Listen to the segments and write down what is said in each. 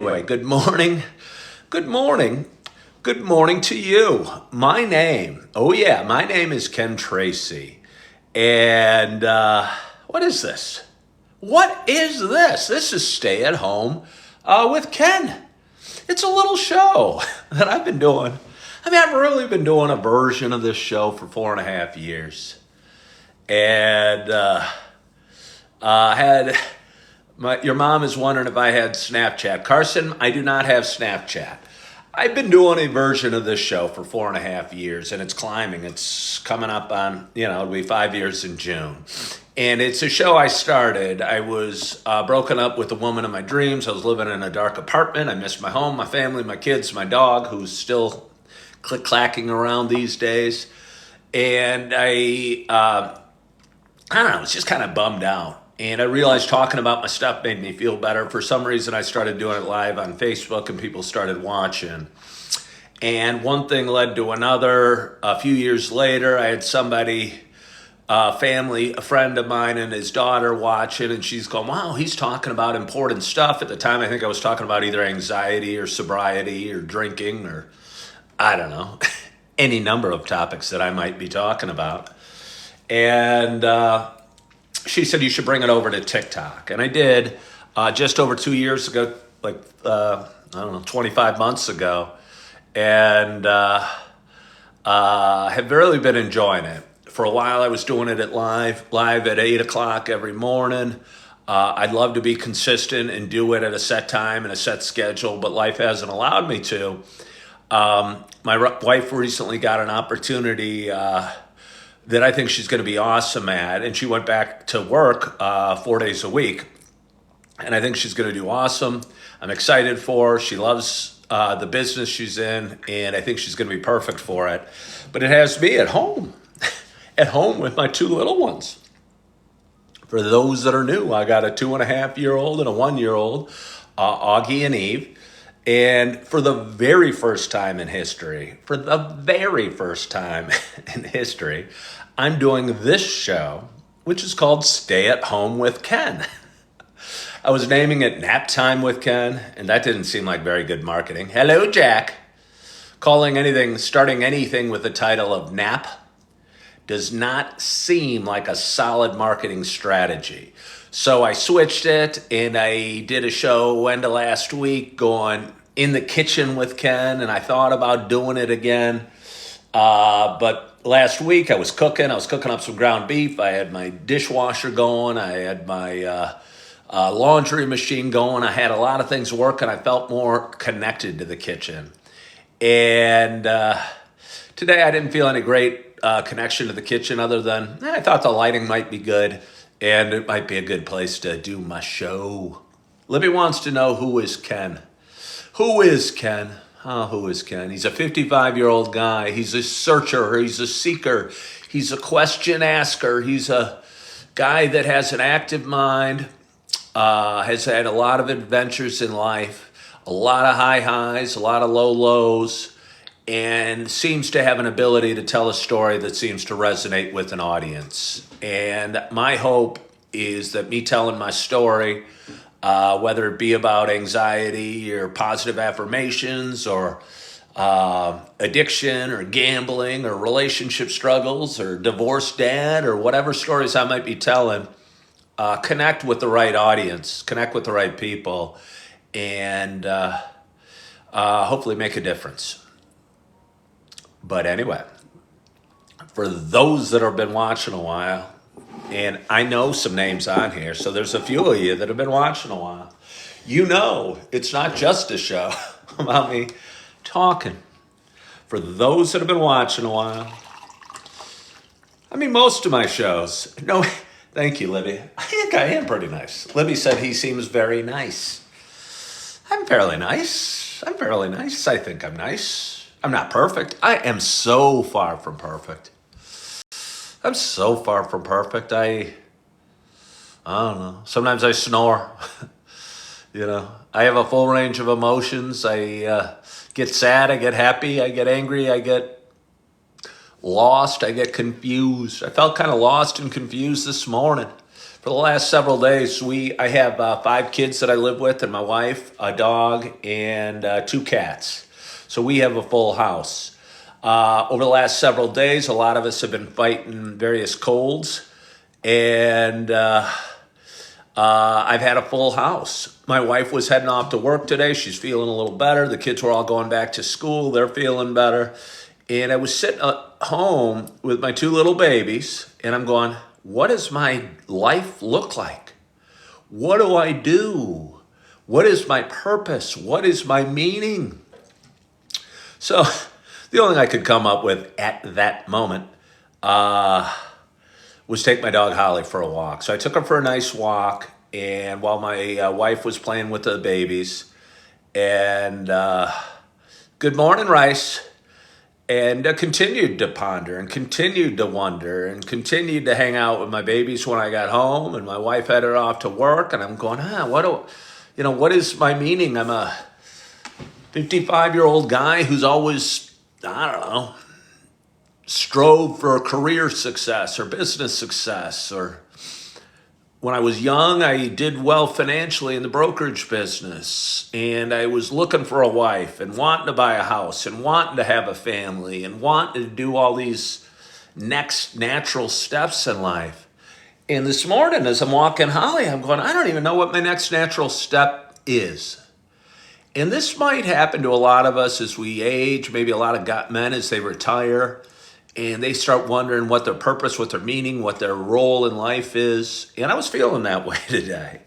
Anyway, good morning. Good morning. Good morning to you. My name is Ken Tracy. And what is this? What is this? This is Stay at Home with Ken. It's a little show that I've been doing. I've really been doing a version of this show for 4.5 years. And your mom is wondering if I had Snapchat. Carson, I do not have Snapchat. I've been doing a version of this show for 4.5 years, and it's climbing. It's coming up on, it'll be 5 years in June. And it's a show I started. I was broken up with the woman of my dreams. I was living in a dark apartment. I missed my home, my family, my kids, my dog, who's still click-clacking around these days. And I don't know, I was just kind of bummed out. And I realized talking about my stuff made me feel better. For some reason, I started doing it live on Facebook and people started watching. And one thing led to another. A few years later, I had somebody, a friend of mine and his daughter watching, and she's going, wow, he's talking about important stuff. At the time, I think I was talking about either anxiety or sobriety or drinking or, I don't know, any number of topics that I might be talking about. And she said, you should bring it over to TikTok. And I did just over 2 years ago, 25 months ago. And have really been enjoying it. For a while, I was doing it live at 8 o'clock every morning. I'd love to be consistent and do it at a set time and a set schedule, but life hasn't allowed me to. My wife recently got an opportunity that I think she's going to be awesome at. And she went back to work 4 days a week. And I think she's going to do awesome. I'm excited for her. She loves the business she's in. And I think she's going to be perfect for it. But it has me at home, at home with my 2 little ones. For those that are new, I got a 2.5-year-old and a 1-year-old, Augie and Eve. And for the very first time in history, I'm doing this show, which is called Stay at Home with Ken. I was naming it Nap Time with Ken, and that didn't seem like very good marketing. Hello, Jack. Starting anything with the title of nap does not seem like a solid marketing strategy. So I switched it, and I did a show end of last week going in the kitchen with Ken, and I thought about doing it again. But last week I was cooking up some ground beef. I had my dishwasher going. I had my laundry machine going. I had a lot of things working. I felt more connected to the kitchen. And today I didn't feel any great connection to the kitchen other than I thought the lighting might be good and it might be a good place to do my show. Libby wants to know, who is Ken? Who is Ken? Who is Ken? He's a 55-year-old guy. He's a searcher. He's a seeker. He's a question asker. He's a guy that has an active mind, has had a lot of adventures in life, a lot of high highs, a lot of low lows, and seems to have an ability to tell a story that seems to resonate with an audience. And my hope is that me telling my story, whether it be about anxiety or positive affirmations or addiction or gambling or relationship struggles or divorced dad or whatever stories I might be telling, connect with the right audience, connect with the right people, and hopefully make a difference. But anyway, for those that have been watching a while, and I know some names on here, so there's a few of you that have been watching a while. You know, it's not just a show about me talking. For those that have been watching a while, most of my shows. No, thank you, Libby. I think I am pretty nice. Libby said he seems very nice. I'm fairly nice. I think I'm nice. I'm not perfect. I am so far from perfect. I don't know. Sometimes I snore. I have a full range of emotions. I get sad. I get happy. I get angry. I get lost. I get confused. I felt kind of lost and confused this morning. For the last several days, I have 5 kids that I live with, and my wife, a dog, and 2 cats. So we have a full house. Over the last several days, a lot of us have been fighting various colds, and I've had a full house. My wife was heading off to work today. She's feeling a little better. The kids were all going back to school. They're feeling better. And I was sitting at home with my 2 little babies, and I'm going, what does my life look like? What do I do? What is my purpose? What is my meaning? So the only thing I could come up with at that moment was take my dog Holly for a walk. So I took her for a nice walk, and while my wife was playing with the babies, and good morning, Rice, and continued to ponder and continued to wonder and continued to hang out with my babies when I got home, and my wife headed off to work, and I'm going, what is my meaning? I'm a 55-year-old guy who's always, I don't know, strove for career success or business success. Or when I was young, I did well financially in the brokerage business, and I was looking for a wife and wanting to buy a house and wanting to have a family and wanting to do all these next natural steps in life. And this morning, as I'm walking Holly, I'm going, I don't even know what my next natural step is. And this might happen to a lot of us as we age, maybe a lot of men as they retire, and they start wondering what their purpose, what their meaning, what their role in life is. And I was feeling that way today.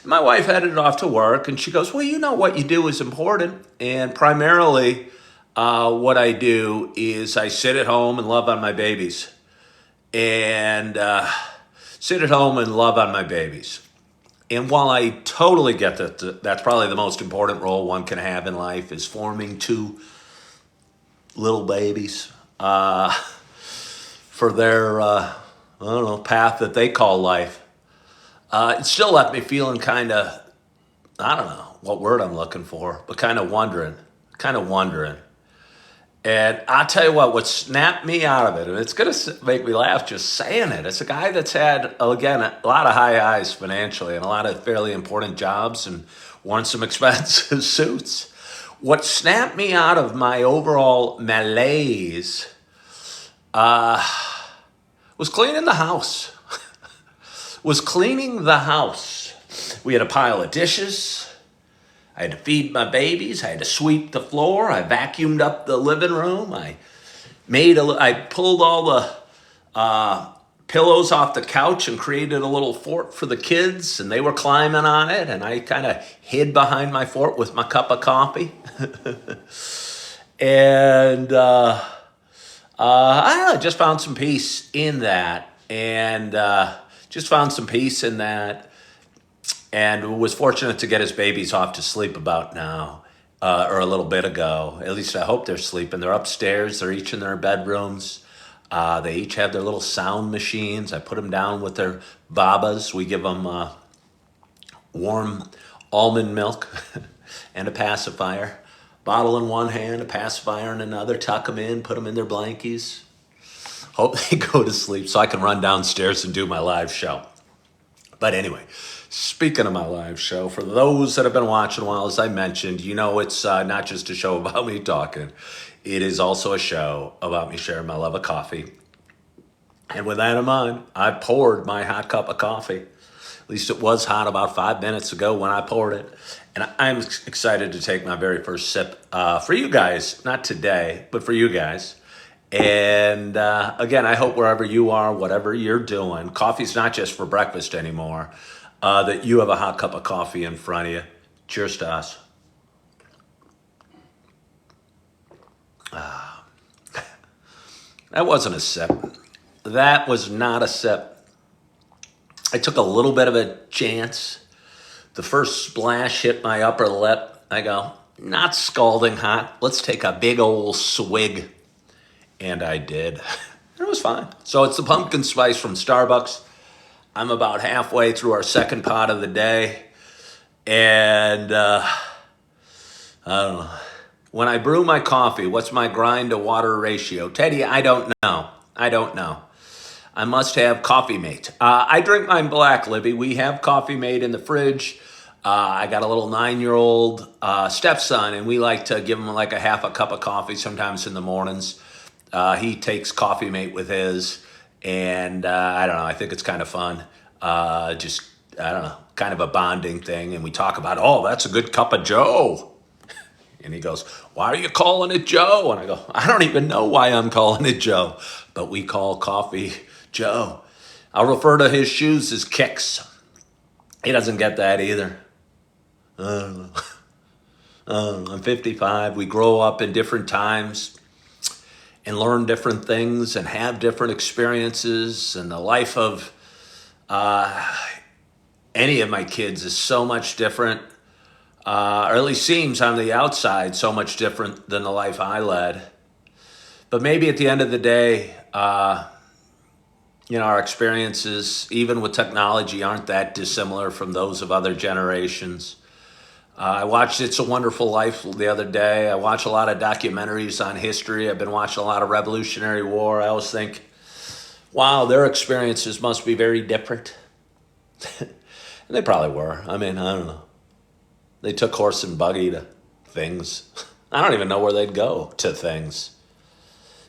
My wife headed off to work, and she goes, well, you know what you do is important. And primarily what I do is I sit at home and love on my babies. And sit at home and love on my babies. And while I totally get that that's probably the most important role one can have in life is forming 2 little babies for their, path that they call life. It still left me feeling kind of, I don't know what word I'm looking for, but kind of wondering. And I'll tell you what snapped me out of it, and it's going to make me laugh just saying it. It's a guy that's had, again, a lot of high highs financially and a lot of fairly important jobs and worn some expensive suits. What snapped me out of my overall malaise was cleaning the house. We had a pile of dishes. I had to feed my babies. I had to sweep the floor. I vacuumed up the living room. I pulled all the pillows off the couch and created a little fort for the kids, and they were climbing on it, and I kind of hid behind my fort with my cup of coffee. And I don't know, just found some peace in that, and and was fortunate to get his babies off to sleep about now, or a little bit ago. At least I hope they're sleeping. They're upstairs. They're each in their bedrooms. They each have their little sound machines. I put them down with their babas. We give them warm almond milk and a pacifier. Bottle in one hand, a pacifier in another. Tuck them in, put them in their blankies. Hope they go to sleep so I can run downstairs and do my live show. But anyway, speaking of my live show, for those that have been watching a while, as I mentioned, it's not just a show about me talking. It is also a show about me sharing my love of coffee. And with that in mind, I poured my hot cup of coffee. At least it was hot about 5 minutes ago when I poured it. And I'm excited to take my very first sip for you guys, not today, but for you guys. And again, I hope wherever you are, whatever you're doing, coffee's not just for breakfast anymore, that you have a hot cup of coffee in front of you. Cheers to us. That wasn't a sip. That was not a sip. I took a little bit of a chance. The first splash hit my upper lip. I go, not scalding hot. Let's take a big old swig. And I did. It was fine. So it's the pumpkin spice from Starbucks. I'm about halfway through our second pot of the day. And I don't know. When I brew my coffee, what's my grind to water ratio? Teddy, I don't know. I must have Coffee Mate. I drink mine black, Libby. We have Coffee Mate in the fridge. I got a little 9-year-old stepson, and we like to give him like a half a cup of coffee sometimes in the mornings. He takes Coffee Mate with his, and I don't know, I think it's kind of fun. Just, I don't know, kind of a bonding thing. And we talk about, oh, that's a good cup of Joe. And he goes, why are you calling it Joe? And I go, I don't even know why I'm calling it Joe, but we call coffee Joe. I'll refer to his shoes as kicks. He doesn't get that either. I'm 55. We grow up in different times and learn different things and have different experiences. And the life of any of my kids is so much different, or at least seems on the outside so much different than the life I led. But maybe at the end of the day, our experiences, even with technology, aren't that dissimilar from those of other generations. I watched It's a Wonderful Life the other day. I watch a lot of documentaries on history. I've been watching a lot of Revolutionary War. I always think, wow, their experiences must be very different. And they probably were. I mean, I don't know. They took horse and buggy to things. I don't even know where they'd go to things.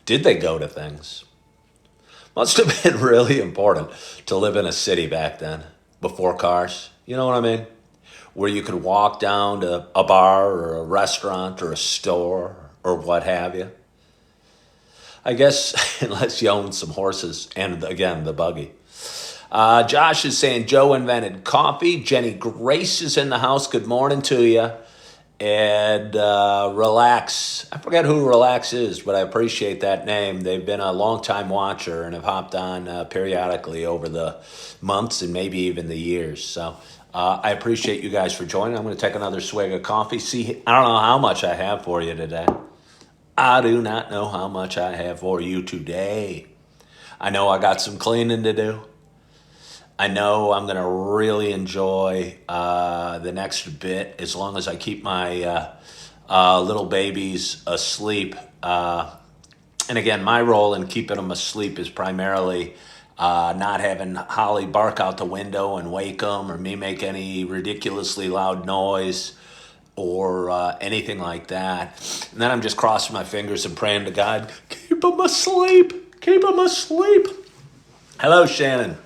Did they go to things? Must have been really important to live in a city back then, before cars. You know what I mean? Where you could walk down to a bar or a restaurant or a store or what have you. I guess, unless you own some horses and, again, the buggy. Josh is saying Joe invented coffee. Jenny Grace is in the house. Good morning to you. And Relax. I forget who Relax is, but I appreciate that name. They've been a long-time watcher and have hopped on periodically over the months and maybe even the years. So I appreciate you guys for joining. I'm going to take another swig of coffee. See, I don't know how much I have for you today. I do not know how much I have for you today. I know I got some cleaning to do. I know I'm going to really enjoy the next bit as long as I keep my little babies asleep. And again, my role in keeping them asleep is primarily not having Holly bark out the window and wake them, or me make any ridiculously loud noise or anything like that. And then I'm just crossing my fingers and praying to God, keep them asleep, keep them asleep. Hello, Shannon.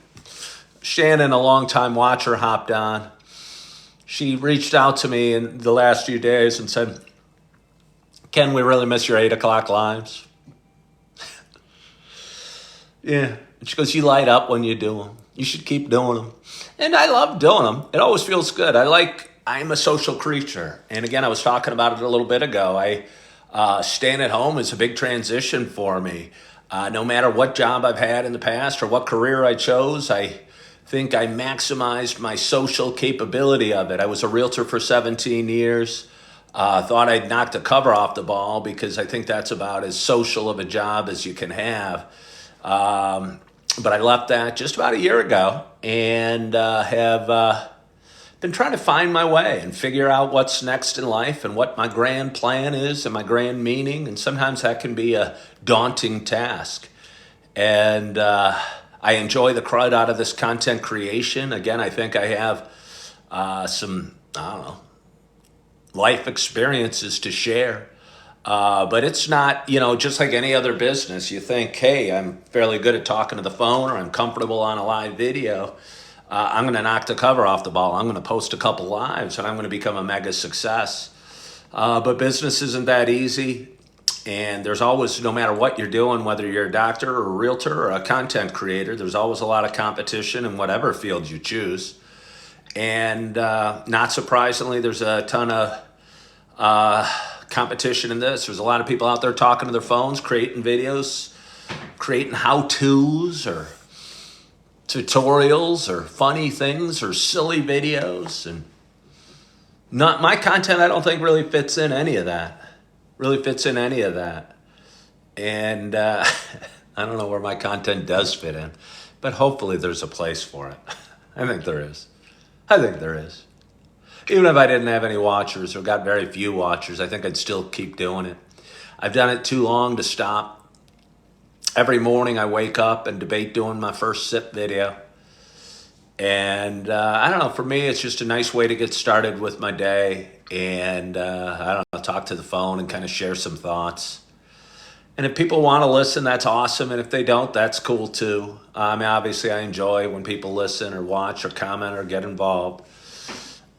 Shannon, a longtime watcher, hopped on. She reached out to me in the last few days and said, Ken, we really miss your 8 o'clock lives. Yeah. And she goes, you light up when you do them. You should keep doing them. And I love doing them. It always feels good. I'm a social creature. And again, I was talking about it a little bit ago. Staying at home is a big transition for me. No matter what job I've had in the past or what career I chose, I think I maximized my social capability of it. I was a realtor for 17 years. Thought I'd knocked the cover off the ball because I think that's about as social of a job as you can have. But I left that just about a year ago and have been trying to find my way and figure out what's next in life and what my grand plan is and my grand meaning. And sometimes that can be a daunting task. And I enjoy the crud out of this content creation. Again, I think I have some, life experiences to share. But it's not, just like any other business. You think, hey, I'm fairly good at talking to the phone, or I'm comfortable on a live video. I'm going to knock the cover off the ball. I'm going to post a couple lives and I'm going to become a mega success. But business isn't that easy. And there's always, no matter what you're doing, whether you're a doctor or a realtor or a content creator, there's always a lot of competition in whatever field you choose. And not surprisingly, there's a ton of competition in this. There's a lot of people out there talking to their phones, creating videos, creating how-tos or tutorials or funny things or silly videos. And not my content, I don't think really fits in any of that. And I don't know where my content does fit in, but hopefully there's a place for it. I think there is. Even if I didn't have any watchers or got very few watchers, I think I'd still keep doing it. I've done it too long to stop. Every morning I wake up and debate doing my first sip video. And I don't know, for me, it's just a nice way to get started with my day. And I don't know, talk to the phone and kind of share some thoughts. And if people want to listen, that's awesome. And if they don't, that's cool too. I mean, obviously, I enjoy when people listen or watch or comment or get involved.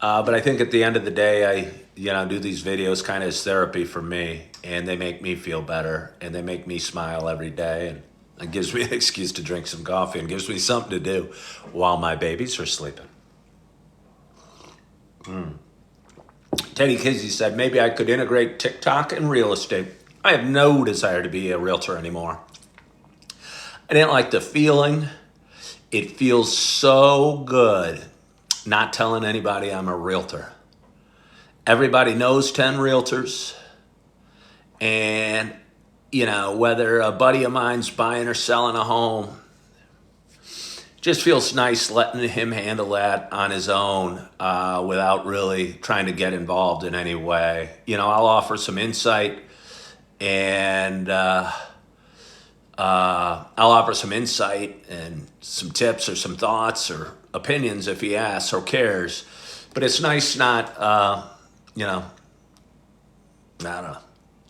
But I think at the end of the day, I do these videos kind of as therapy for me, and they make me feel better, and they make me smile every day, and it gives me an excuse to drink some coffee and gives me something to do while my babies are sleeping. Teddy Kizzy said, maybe I could integrate TikTok and real estate. I have no desire to be a realtor anymore. I didn't like the feeling. It feels so good not telling anybody I'm a realtor. Everybody knows 10 realtors. And, whether a buddy of mine's buying or selling a home, just feels nice letting him handle that on his own without really trying to get involved in any way. I'll offer some insight and some tips or some thoughts or opinions if he asks or cares. But it's nice not, I don't know,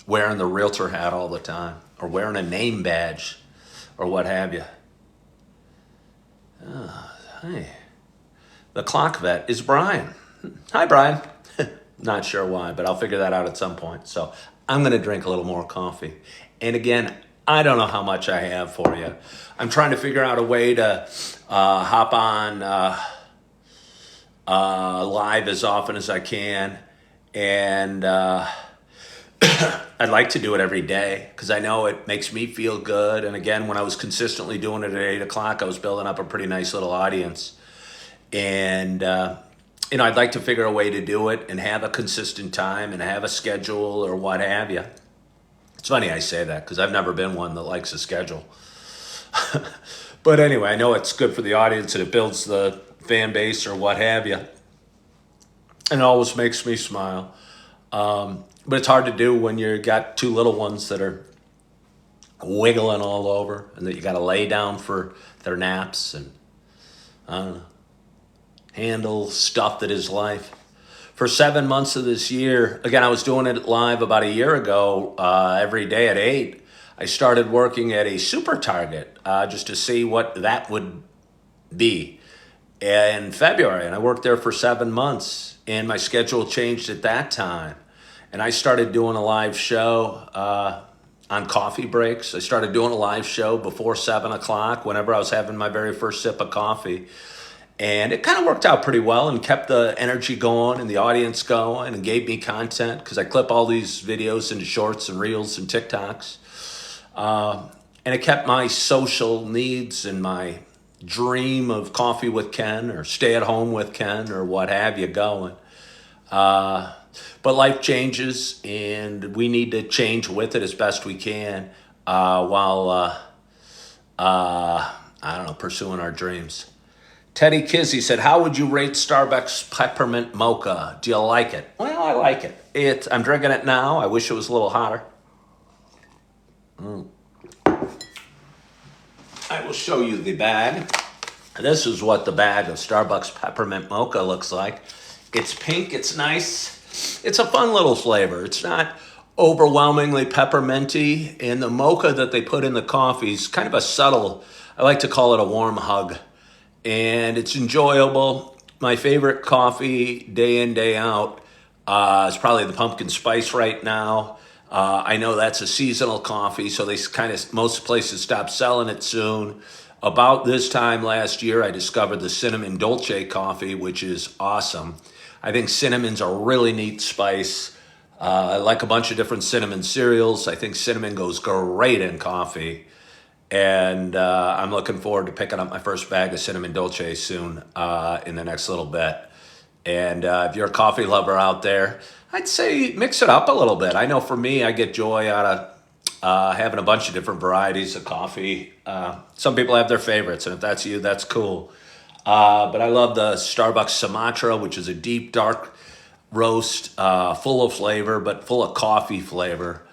wearing the realtor hat all the time or wearing a name badge or what have you. Hey, the clock vet is Brian. Hi, Brian. Not sure why, but I'll figure that out at some point. So I'm going to drink a little more coffee. And again, I don't know how much I have for you. I'm trying to figure out a way to hop on live as often as I can. And I'd like to do it every day because I know it makes me feel good. And again, when I was consistently doing it at 8 o'clock, I was building up a pretty nice little audience. And, I'd like to figure a way to do it and have a consistent time and have a schedule or what have you. It's funny I say that because I've never been one that likes a schedule. But anyway, I know it's good for the audience and it builds the fan base or what have you. And it always makes me smile. But it's hard to do when you got two little ones that are wiggling all over and that you got to lay down for their naps and, I don't know, handle stuff that is life. For 7 months of this year, again, I was doing it live about a year ago, every day at 8. I started working at a Super Target just to see what that would be in February. And I worked there for 7 months, and my schedule changed at that time. And I started doing a live show on coffee breaks. I started doing a live show before 7 o'clock whenever I was having my very first sip of coffee. And it kind of worked out pretty well and kept the energy going and the audience going and gave me content because I clip all these videos into shorts and reels and TikToks. And it kept my social needs and my dream of coffee with Ken or stay at home with Ken or what have you going. But life changes and we need to change with it as best we can while, pursuing our dreams. Teddy Kizzy said, how would you rate Starbucks Peppermint Mocha? Do you like it? Well, I like it. I'm drinking it now. I wish it was a little hotter. I will show you the bag. This is what the bag of Starbucks Peppermint Mocha looks like. It's pink. It's nice. It's a fun little flavor. It's not overwhelmingly pepperminty. And the mocha that they put in the coffee is kind of a subtle, I like to call it a warm hug. And it's enjoyable. My favorite coffee day in, day out is probably the pumpkin spice right now. I know that's a seasonal coffee, so most places stop selling it soon. About this time last year, I discovered the cinnamon dolce coffee, which is awesome. I think cinnamon's a really neat spice. I like a bunch of different cinnamon cereals. I think cinnamon goes great in coffee. And I'm looking forward to picking up my first bag of cinnamon dolce soon in the next little bit. And if you're a coffee lover out there, I'd say mix it up a little bit. I know for me, I get joy out of having a bunch of different varieties of coffee. Some people have their favorites, and if that's you, that's cool. But I love the Starbucks Sumatra, which is a deep, dark roast, full of flavor, but full of coffee flavor.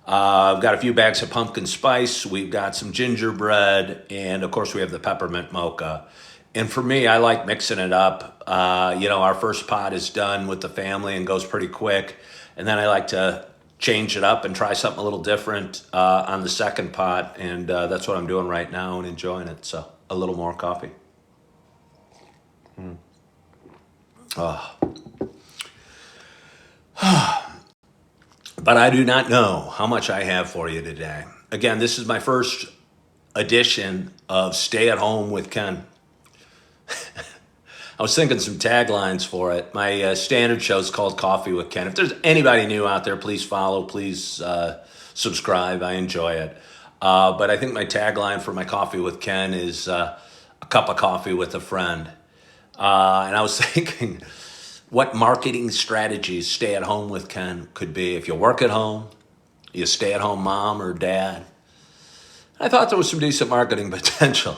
I've got a few bags of pumpkin spice. We've got some gingerbread, and of course we have the peppermint mocha. And for me, I like mixing it up. Our first pot is done with the family and goes pretty quick, and then I like to change it up and try something a little different on the second pot, and that's what I'm doing right now and enjoying it. So a little more coffee. Oh. But I do not know how much I have for you today. Again, this is my first edition of Stay at Home with Ken. I was thinking some taglines for it. My standard show is called Coffee with Ken. If there's anybody new out there, please follow, please subscribe. I enjoy it. But I think my tagline for my Coffee with Ken is a cup of coffee with a friend. And I was thinking what marketing strategies Stay at Home with Ken could be. If you work at home, you stay at home mom or dad. I thought there was some decent marketing potential.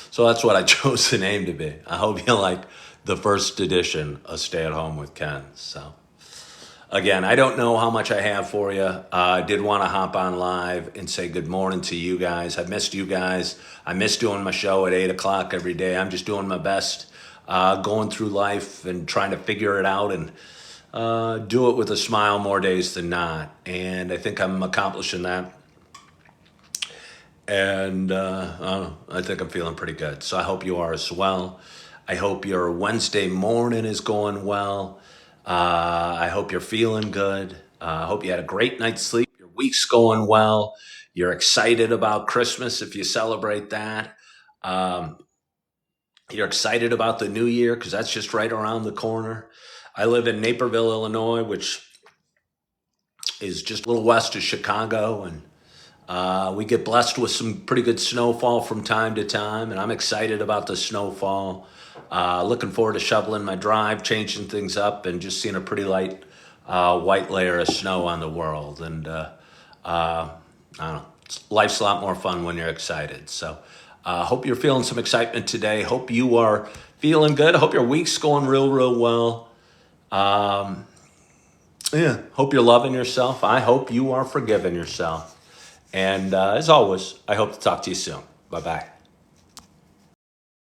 So that's what I chose the name to be. I hope you like the first edition of Stay at Home with Ken. So again, I don't know how much I have for you. I did want to hop on live and say good morning to you guys. I missed you guys. I miss doing my show at 8 o'clock every day. I'm just doing my best, going through life and trying to figure it out and do it with a smile more days than not. And I think I'm accomplishing that. And I think I'm feeling pretty good. So I hope you are as well. I hope your Wednesday morning is going well. I hope you're feeling good. I hope you had a great night's sleep. Your week's going well. You're excited about Christmas if you celebrate that. Um, you're excited about the new year because that's just right around the corner. I live in Naperville, Illinois, which is just a little west of Chicago, and we get blessed with some pretty good snowfall from time to time, and I'm excited about the snowfall. Looking forward to shoveling my drive, changing things up, and just seeing a pretty light white layer of snow on the world. And I don't know, life's a lot more fun when you're excited. So hope you're feeling some excitement today. Hope you are feeling good. Hope your week's going real well. Yeah, hope you're loving yourself. I hope you are forgiving yourself. And as always, I hope to talk to you soon. Bye-bye.